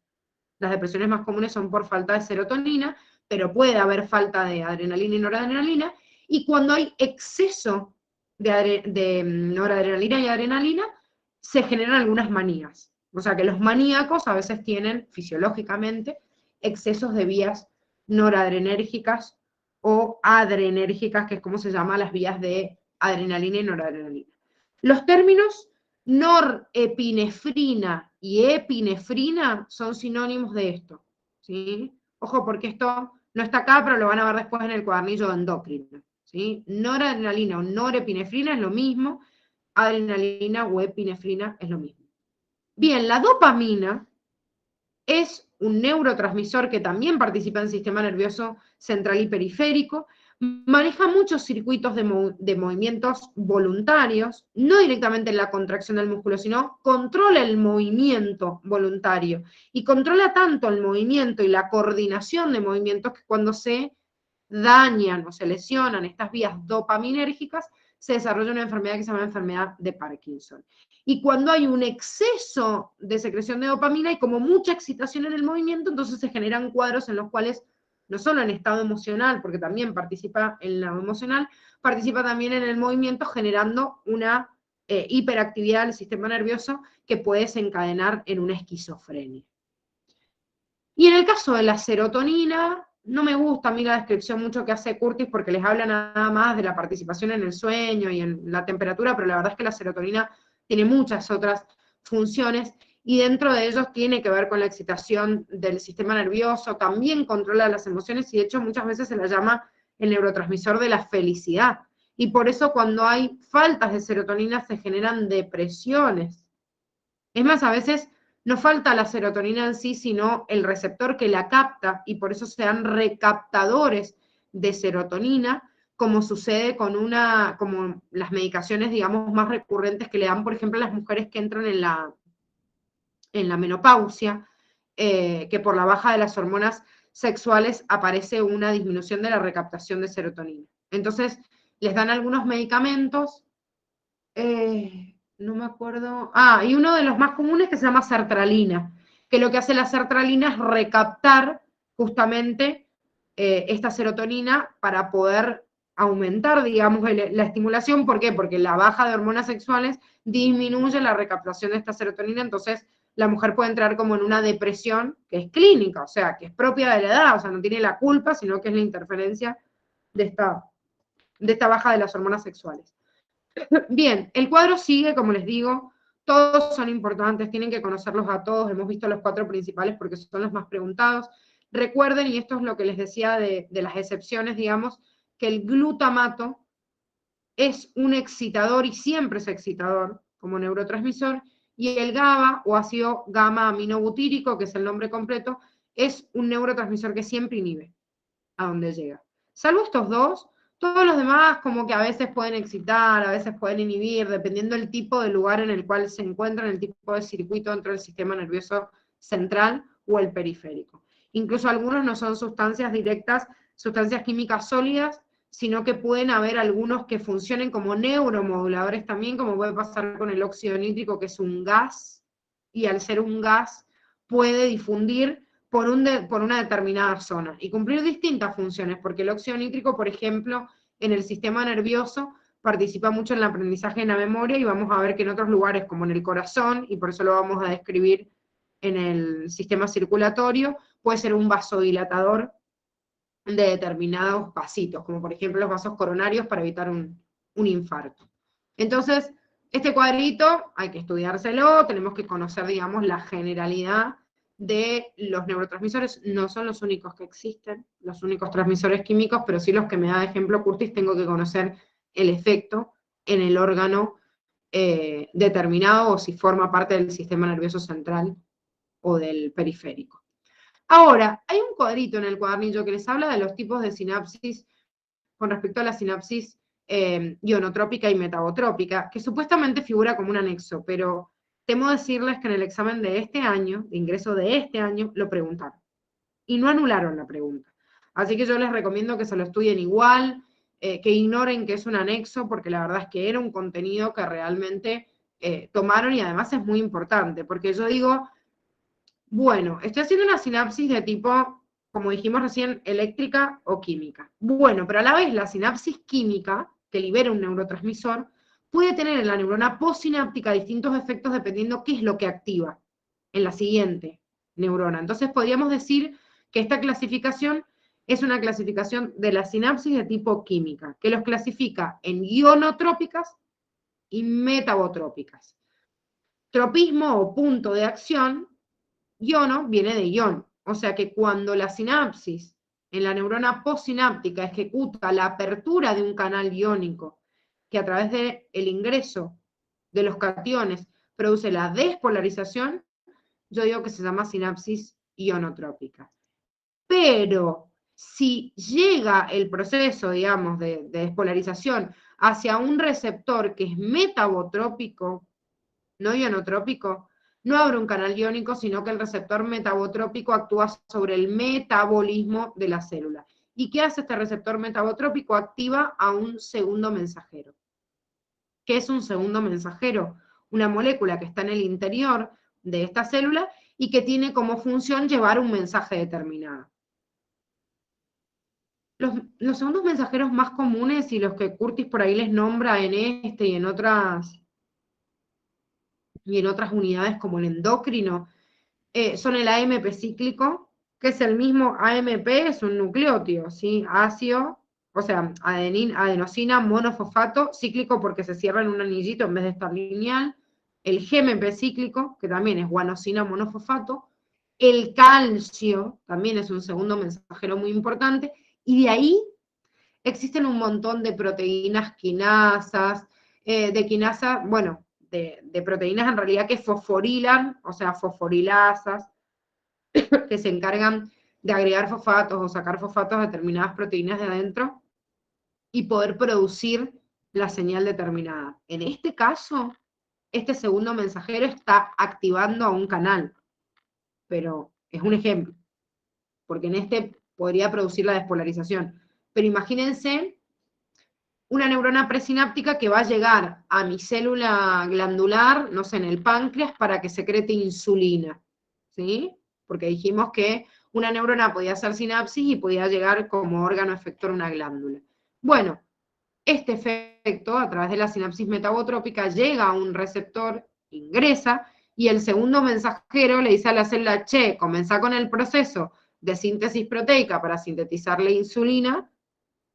Las depresiones más comunes son por falta de serotonina, pero puede haber falta de adrenalina y noradrenalina, y cuando hay exceso de noradrenalina y adrenalina, se generan algunas manías. O sea que los maníacos a veces tienen fisiológicamente excesos de vías noradrenérgicas o adrenérgicas, que es como se llama las vías de adrenalina y noradrenalina. Los términos norepinefrina y epinefrina son sinónimos de esto, ¿sí? Ojo, porque esto no está acá, pero lo van a ver después en el cuadernillo de endocrino, ¿sí? Noradrenalina o norepinefrina es lo mismo. adrenalina o epinefrina es lo mismo. Bien, la dopamina es un neurotransmisor que también participa en el sistema nervioso central y periférico, maneja muchos circuitos de movimientos voluntarios, no directamente en la contracción del músculo, sino controla el movimiento voluntario, y controla tanto el movimiento y la coordinación de movimientos que cuando se dañan o se lesionan estas vías dopaminérgicas, se desarrolla una enfermedad que se llama enfermedad de Parkinson. Y cuando hay un exceso de secreción de dopamina y como mucha excitación en el movimiento, entonces se generan cuadros en los cuales, no solo en estado emocional, porque también participa en lo emocional, participa también en el movimiento, generando una hiperactividad del sistema nervioso que puede desencadenar en una esquizofrenia. Y en el caso de la serotonina, no me gusta a mí la descripción mucho que hace Curtis porque les habla nada más de la participación en el sueño y en la temperatura, pero la verdad es que la serotonina tiene muchas otras funciones y dentro de ellos tiene que ver con la excitación del sistema nervioso, también controla las emociones y de hecho muchas veces se la llama el neurotransmisor de la felicidad. Y por eso cuando hay faltas de serotonina se generan depresiones. Es más, a veces no falta la serotonina en sí, sino el receptor que la capta, y por eso se dan recaptadores de serotonina, como sucede con como las medicaciones, digamos, más recurrentes que le dan, por ejemplo, a las mujeres que entran en la menopausia, que por la baja de las hormonas sexuales aparece una disminución de la recaptación de serotonina. Entonces, les dan algunos medicamentos, no me acuerdo. Y uno de los más comunes que se llama sertralina, que lo que hace la sertralina es recaptar justamente esta serotonina para poder aumentar, digamos, la estimulación. ¿Por qué? Porque la baja de hormonas sexuales disminuye la recaptación de esta serotonina, entonces la mujer puede entrar como en una depresión que es clínica, o sea, que es propia de la edad, o sea, no tiene la culpa, sino que es la interferencia de esta baja de las hormonas sexuales. Bien, el cuadro sigue, como les digo, todos son importantes, tienen que conocerlos a todos, hemos visto los 4 principales porque son los más preguntados. Recuerden, y esto es lo que les decía de las excepciones, digamos, que el glutamato es un excitador y siempre es excitador como neurotransmisor, y el GABA, o ácido gamma aminobutírico, que es el nombre completo, es un neurotransmisor que siempre inhibe a donde llega. Salvo estos dos, todos los demás como que a veces pueden excitar, a veces pueden inhibir, dependiendo del tipo de lugar en el cual se encuentran, el tipo de circuito dentro del sistema nervioso central o el periférico. Incluso algunos no son sustancias directas, sustancias químicas sólidas, sino que pueden haber algunos que funcionen como neuromoduladores también, como puede pasar con el óxido nítrico, que es un gas, y al ser un gas puede difundir por una determinada zona y cumplir distintas funciones, porque el óxido nítrico, por ejemplo, en el sistema nervioso participa mucho en el aprendizaje en la memoria, y vamos a ver que en otros lugares, como en el corazón, y por eso lo vamos a describir en el sistema circulatorio, puede ser un vasodilatador de determinados vasitos, como por ejemplo los vasos coronarios para evitar un infarto. Entonces, este cuadrito hay que estudiárselo, tenemos que conocer, digamos, la generalidad de los neurotransmisores. No son los únicos que existen, los únicos transmisores químicos, pero sí los que me da de ejemplo Curtis. Tengo que conocer el efecto en el órgano determinado, o si forma parte del sistema nervioso central o del periférico. Ahora, hay un cuadrito en el cuadernillo que les habla de los tipos de sinapsis con respecto a la sinapsis ionotrópica y metabotrópica, que supuestamente figura como un anexo, pero temo decirles que en el examen de este año, de ingreso de este año, lo preguntaron. Y no anularon la pregunta. Así que yo les recomiendo que se lo estudien igual, que ignoren que es un anexo, porque la verdad es que era un contenido que realmente tomaron, y además es muy importante, porque yo digo, bueno, estoy haciendo una sinapsis de tipo, como dijimos recién, eléctrica o química. Bueno, pero a la vez la sinapsis química, que libera un neurotransmisor, puede tener en la neurona postsináptica distintos efectos dependiendo qué es lo que activa en la siguiente neurona. Entonces podríamos decir que esta clasificación es una clasificación de la sinapsis de tipo química, que los clasifica en ionotrópicas y metabotrópicas. Tropismo o punto de acción, iono viene de ion, o sea que cuando la sinapsis en la neurona postsináptica ejecuta la apertura de un canal iónico, que a través del ingreso de los cationes produce la despolarización, yo digo que se llama sinapsis ionotrópica. Pero si llega el proceso, digamos, de despolarización hacia un receptor que es metabotrópico, no ionotrópico, no abre un canal iónico, sino que el receptor metabotrópico actúa sobre el metabolismo de la célula. ¿Y qué hace este receptor metabotrópico? Activa a un segundo mensajero. ¿Qué es un segundo mensajero? Una molécula que está en el interior de esta célula y que tiene como función llevar un mensaje determinado. Los segundos mensajeros más comunes y los que Curtis por ahí les nombra en este y en otras unidades como el endocrino, son el AMP cíclico, que es el mismo AMP, es un nucleótido, ¿sí? Ácido, o sea, adenosina, monofosfato, cíclico porque se cierra en un anillito en vez de estar lineal, el GMP cíclico, que también es guanosina, monofosfato, el calcio, también es un segundo mensajero muy importante, y de ahí existen un montón de proteínas quinasas, de proteínas en realidad que fosforilan, o sea, fosforilasas, que se encargan de agregar fosfatos o sacar fosfatos a determinadas proteínas de adentro y poder producir la señal determinada. En este caso, este segundo mensajero está activando a un canal, pero es un ejemplo, porque en este podría producir la despolarización. Pero imagínense una neurona presináptica que va a llegar a mi célula glandular, no sé, en el páncreas, para que secrete insulina, ¿sí? Porque dijimos que una neurona podía hacer sinapsis y podía llegar como órgano efector a una glándula. Bueno, este efecto, a través de la sinapsis metabotrópica, llega a un receptor, ingresa, y el segundo mensajero le dice a la célula, che, comenzá con el proceso de síntesis proteica para sintetizar la insulina,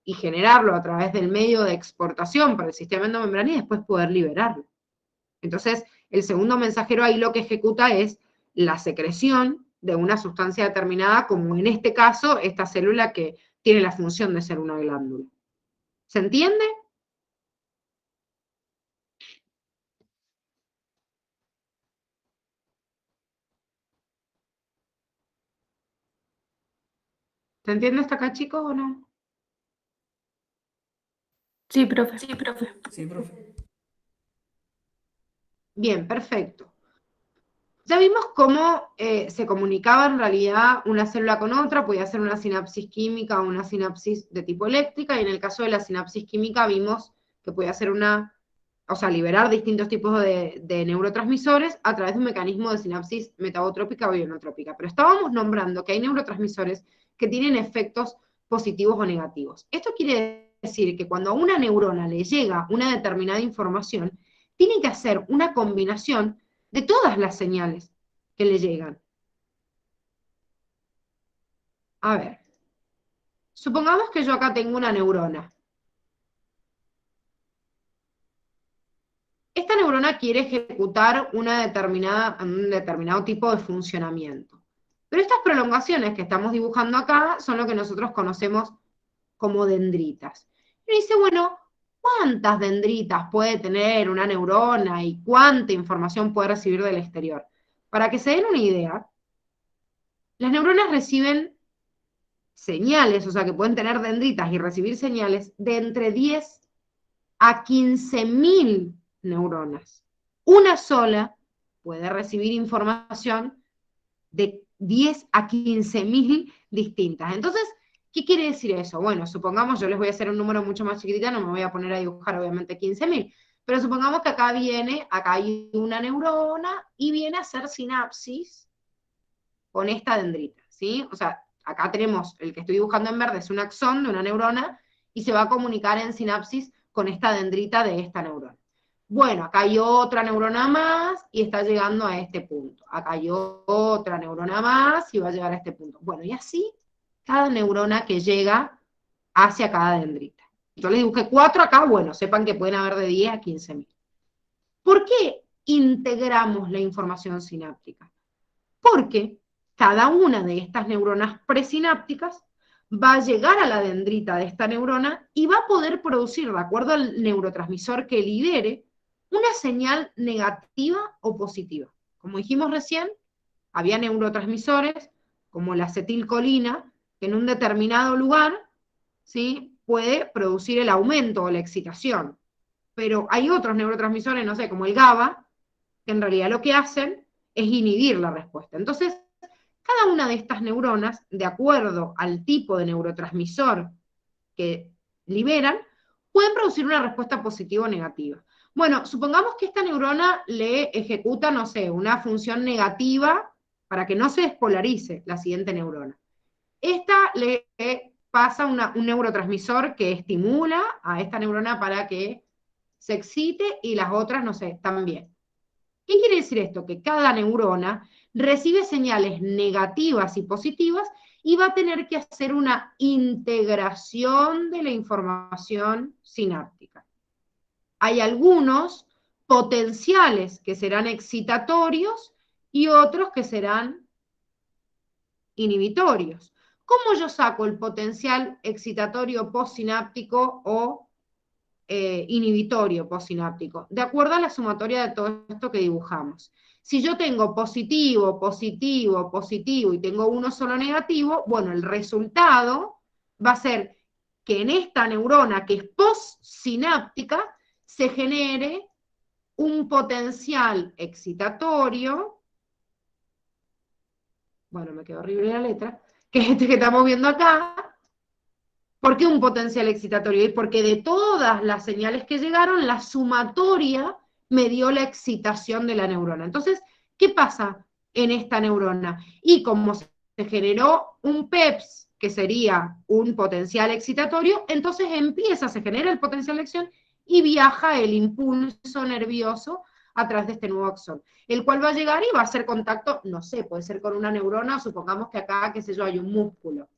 y generarlo a través del medio de exportación para el sistema endomembrana y después poder liberarlo. Entonces, el segundo mensajero ahí lo que ejecuta es la secreción de una sustancia determinada, como en este caso, esta célula que tiene la función de ser una glándula. ¿Se entiende? ¿Se entiende hasta acá, chicos, o no? Sí, profe. Sí, profe. Bien, perfecto. Ya vimos cómo se comunicaba en realidad una célula con otra, podía ser una sinapsis química o una sinapsis de tipo eléctrica, y en el caso de la sinapsis química vimos que podía ser liberar distintos tipos de neurotransmisores a través de un mecanismo de sinapsis metabotrópica o ionotrópica. Pero estábamos nombrando que hay neurotransmisores que tienen efectos positivos o negativos. Esto quiere decir que cuando a una neurona le llega una determinada información, tiene que hacer una combinación de todas las señales que le llegan. A ver, supongamos que yo acá tengo una neurona. Esta neurona quiere ejecutar un determinado tipo de funcionamiento. Pero estas prolongaciones que estamos dibujando acá son lo que nosotros conocemos como dendritas. Y dice, bueno, ¿cuántas dendritas puede tener una neurona y cuánta información puede recibir del exterior? Para que se den una idea, las neuronas reciben señales, o sea que pueden tener dendritas y recibir señales de entre 10 a 15.000 neuronas. Una sola puede recibir información de 10 a 15.000 distintas. Entonces, ¿qué quiere decir eso? Bueno, supongamos, yo les voy a hacer un número mucho más chiquitito, no me voy a poner a dibujar obviamente 15.000, pero supongamos que acá hay una neurona y viene a hacer sinapsis con esta dendrita, ¿sí? O sea, acá tenemos, el que estoy dibujando en verde es un axón de una neurona y se va a comunicar en sinapsis con esta dendrita de esta neurona. Bueno, acá hay otra neurona más y está llegando a este punto. Acá hay otra neurona más y va a llegar a este punto. Bueno, y así cada neurona que llega hacia cada dendrita. Yo les dibujé 4 acá, bueno, sepan que pueden haber de 10 a 15.000. ¿Por qué integramos la información sináptica? Porque cada una de estas neuronas presinápticas va a llegar a la dendrita de esta neurona y va a poder producir, de acuerdo al neurotransmisor que lidere, una señal negativa o positiva. Como dijimos recién, había neurotransmisores como la acetilcolina, que en un determinado lugar, ¿sí?, puede producir el aumento o la excitación. Pero hay otros neurotransmisores, no sé, como el GABA, que en realidad lo que hacen es inhibir la respuesta. Entonces, cada una de estas neuronas, de acuerdo al tipo de neurotransmisor que liberan, pueden producir una respuesta positiva o negativa. Bueno, supongamos que esta neurona le ejecuta, no sé, una función negativa para que no se despolarice la siguiente neurona. Esta le pasa un neurotransmisor que estimula a esta neurona para que se excite y las otras, no sé, también. ¿Qué quiere decir esto? Que cada neurona recibe señales negativas y positivas y va a tener que hacer una integración de la información sináptica. Hay algunos potenciales que serán excitatorios y otros que serán inhibitorios. ¿Cómo yo saco el potencial excitatorio postsináptico o inhibitorio postsináptico? De acuerdo a la sumatoria de todo esto que dibujamos. Si yo tengo positivo, positivo, positivo y tengo uno solo negativo, bueno, el resultado va a ser que en esta neurona que es postsináptica se genere un potencial excitatorio, bueno, me quedó horrible la letra, que es este que estamos viendo acá. ¿Por qué un potencial excitatorio? Y porque de todas las señales que llegaron, la sumatoria me dio la excitación de la neurona. Entonces, ¿qué pasa en esta neurona? Y como se generó un PEPS, que sería un potencial excitatorio, entonces se genera el potencial de acción y viaja el impulso nervioso a través de este nuevo axón, el cual va a llegar y va a hacer contacto, no sé, puede ser con una neurona, supongamos que acá, qué sé yo, hay un músculo,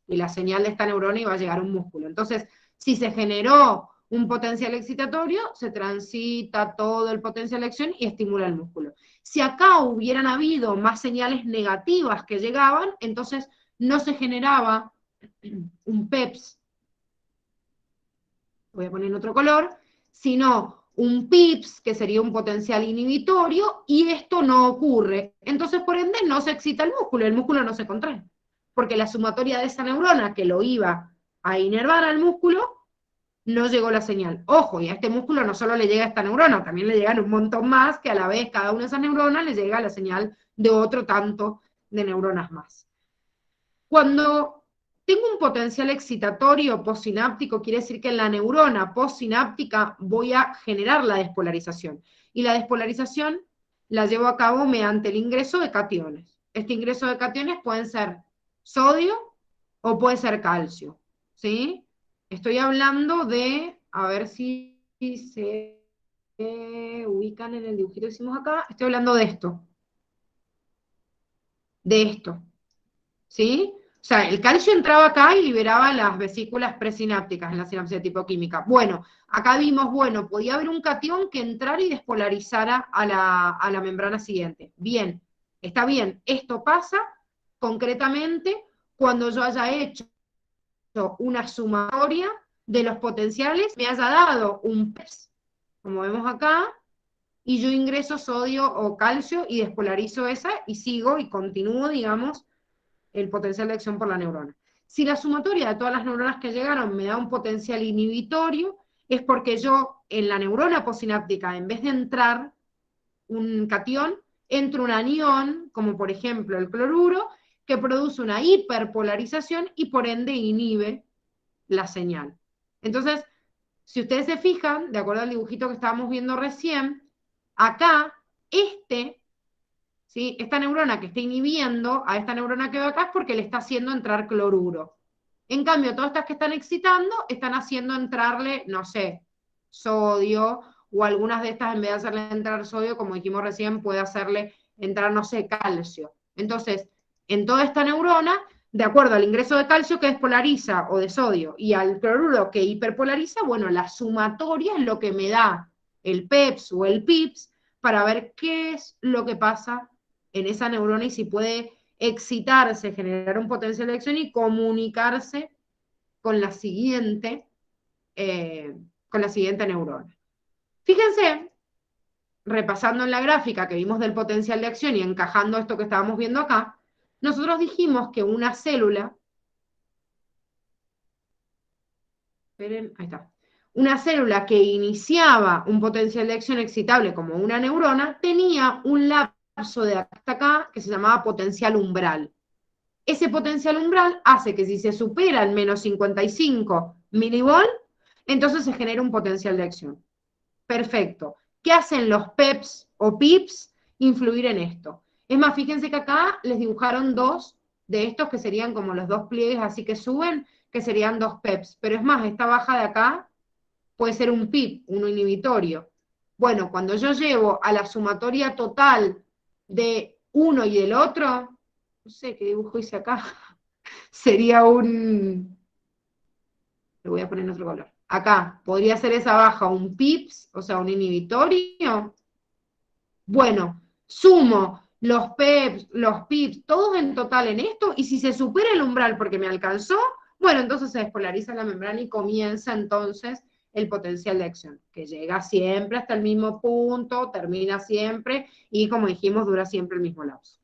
y la señal de esta neurona iba a llegar a un músculo. Entonces, si se generó un potencial excitatorio, se transita todo el potencial de acción y estimula el músculo. Si acá hubieran habido más señales negativas que llegaban, entonces no se generaba un PEPS, voy a poner en otro color, sino un PIPS, que sería un potencial inhibitorio, y esto no ocurre. Entonces, por ende, no se excita el músculo no se contrae, porque la sumatoria de esa neurona que lo iba a inervar al músculo, no llegó la señal. Ojo, y a este músculo no solo le llega esta neurona, también le llegan un montón más, que a la vez cada una de esas neuronas le llega la señal de otro tanto de neuronas más. Cuando tengo un potencial excitatorio postsináptico, quiere decir que en la neurona postsináptica voy a generar la despolarización. Y la despolarización la llevo a cabo mediante el ingreso de cationes. Este ingreso de cationes pueden ser sodio o puede ser calcio, ¿sí? Estoy hablando de, a ver si se ubican en el dibujito que hicimos acá, estoy hablando de esto, ¿sí? O sea, el calcio entraba acá y liberaba las vesículas presinápticas en la sinapsis de tipo química. Bueno, acá vimos, bueno, podía haber un catión que entrara y despolarizara a la membrana siguiente. Bien, está bien, esto pasa concretamente cuando yo haya hecho una sumatoria de los potenciales, me haya dado un PEPS, como vemos acá, y yo ingreso sodio o calcio y despolarizo esa y sigo y continúo, digamos, el potencial de acción por la neurona. Si la sumatoria de todas las neuronas que llegaron me da un potencial inhibitorio, es porque yo en la neurona postsináptica, en vez de entrar un catión, entra un anión, como por ejemplo el cloruro, que produce una hiperpolarización y por ende inhibe la señal. Entonces, si ustedes se fijan, de acuerdo al dibujito que estábamos viendo recién, acá, ¿sí? Esta neurona que está inhibiendo a esta neurona que va acá es porque le está haciendo entrar cloruro. En cambio, todas estas que están excitando, están haciendo entrarle, no sé, sodio, o algunas de estas en vez de hacerle entrar sodio, como dijimos recién, puede hacerle entrar, no sé, calcio. Entonces, en toda esta neurona, de acuerdo al ingreso de calcio que despolariza, o de sodio, y al cloruro que hiperpolariza, bueno, la sumatoria es lo que me da el PEPS o el PIPS para ver qué es lo que pasa en esa neurona y si puede excitarse, generar un potencial de acción y comunicarse con la siguiente neurona. Fíjense repasando en la gráfica que vimos del potencial de acción y encajando esto que estábamos viendo acá, nosotros dijimos que una célula, esperen, ahí está, una célula que iniciaba un potencial de acción excitable como una neurona, tenía un lapso de hasta acá que se llamaba potencial umbral. Ese potencial umbral hace que si se supera el menos 55 milivolt, entonces se genera un potencial de acción. Perfecto. ¿Qué hacen los PEPs o PIPs? Influir en esto. Es más, fíjense que acá les dibujaron dos de estos que serían como los dos pliegues así que suben, que serían dos PEPs. Pero es más, esta baja de acá puede ser un PIP, uno inhibitorio. Bueno, cuando yo llevo a la sumatoria total de uno y del otro, no sé qué dibujo hice acá, sería un... Le voy a poner en otro color. Acá, podría ser esa baja un PIPS, o sea, un inhibitorio. Bueno, sumo los PEPs, los PIPs, todos en total en esto, y si se supera el umbral porque me alcanzó, bueno, entonces se despolariza la membrana y comienza entonces el potencial de acción, que llega siempre hasta el mismo punto, termina siempre, y como dijimos, dura siempre el mismo lapso.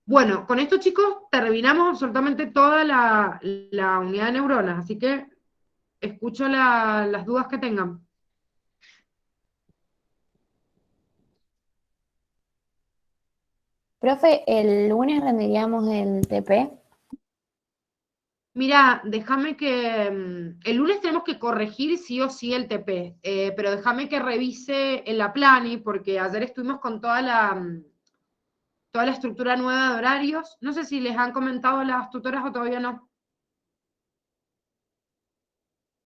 Bueno, con esto, chicos, terminamos absolutamente toda la unidad de neuronas, así que escucho las dudas que tengan. Profe, el lunes rendiríamos el TP. Mira, déjame que... el lunes tenemos que corregir sí o sí el TP, pero déjame que revise en la Plani, porque ayer estuvimos con toda la estructura nueva de horarios. No sé si les han comentado las tutoras o todavía no.